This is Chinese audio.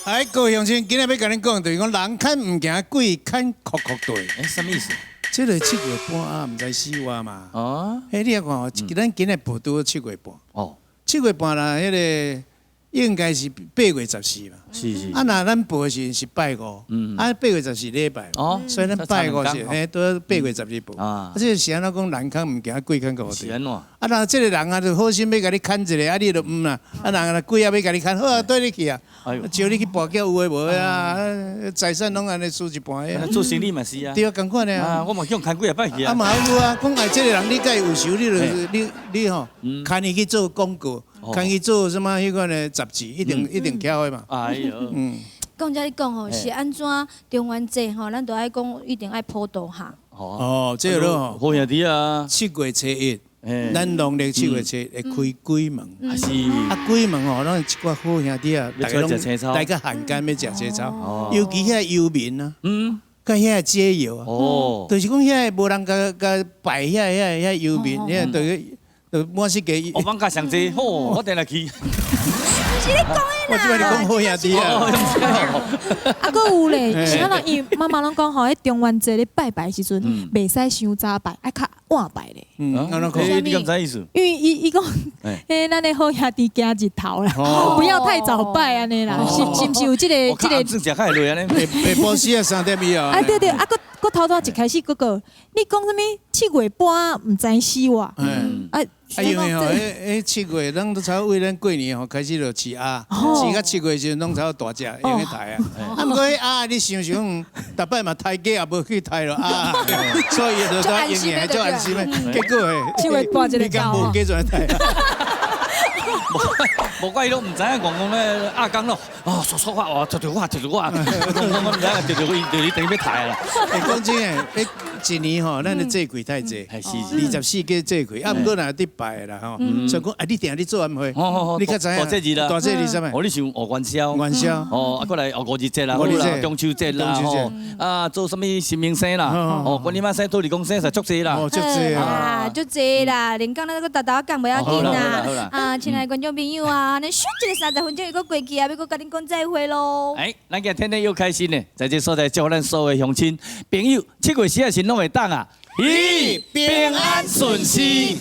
哎，各位乡亲，今日要甲恁讲，就是讲人看唔惊，鬼看哭哭对。哎，什么意思？这个7月半啊，唔知4月嘛。哦，迄你啊看哦，咱今日报拄7月半。哦，7月半啦，迄个应该是8月14嘛。是。啊，那咱报的是拜五，啊8月14礼拜。哦，所以咱拜五是都8月12报。啊，这是安怎讲人看唔惊，鬼看哭对。是安怎？啊，那这个人啊，就好心要甲你牵一个，啊，你就唔啦。啊，人啊，鬼啊要甲你牵，好啊，对你去啊。招你去跋筊有诶无啊？财产拢安尼输一半诶。做生意嘛是啊。对啊，共款诶啊。我嘛叫牵几啊摆去啊。啊嘛有啊，讲哎，这个人你甲伊有仇，你吼，牵伊去做广告，牵伊做什么迄个呢？杂志一定巧诶嘛。哎呦，讲遮你讲吼，是安怎中元节吼，咱都爱讲一定爱普渡下。哦，这个咯，好兄弟啊，7月初1，咱农历7月初1会开鬼门。是。啊，鬼门哦，咱一寡好兄弟啊，大家汉奸要食青草，尤其遐游民啊，甲遐街友啊，就是讲遐无人甲拜遐游民，遐就满世界。我放假上济，好，我定来去。是你讲的啦。我即摆你讲好兄弟啊。啊，搁有咧，是咱人伊妈妈拢讲吼，迄中元节咧拜拜时阵，袂使伤早拜，爱较晚拜咧。安怎讲？你咁知意思？因为伊讲，咱的好兄弟惊日头啦，不要太早拜安尼啦，是不是有这个？正食较会累安尼。下晡时啊3点以后。啊对，啊搁头一开始个，你讲什么7月半唔知4月，因为吼，7月咱都差为咱过年吼开始就饲鸭，饲到7月时阵拢差大只，用去刣啊。啊，毋过迄鸭你想，逐摆嘛刣鸡也无去刣咯啊，所以就说用嘅就安心诶。结果7月半一个到，你敢无继续刣？无怪伊都唔知影讲咧阿公咯，说话哇，跳我，我唔知影，跳伊就你等于要抬啦。讲真诶，一年吼，咱的祭鬼太济，24个祭鬼，啊，毋过若伫拜啦吼，所以讲啊，你定你做安会，你较知影。大节日啦，大节日啥物？哦，你想元宵，元宵，啊，过来五日节啦，中秋节啦，啊，做什么新明生啦，观音仔生、土地公生，实足济啦，足济啊，足济啦，连讲咱个大讲袂要紧啦，啊，亲爱的观众朋友啊，咱选一个30分钟又搁过去啊，要搁甲恁讲再会咯。哎，咱今天又开心呢，在这所在祝咱所有乡亲朋友7月10日拢会当啊，平安顺心。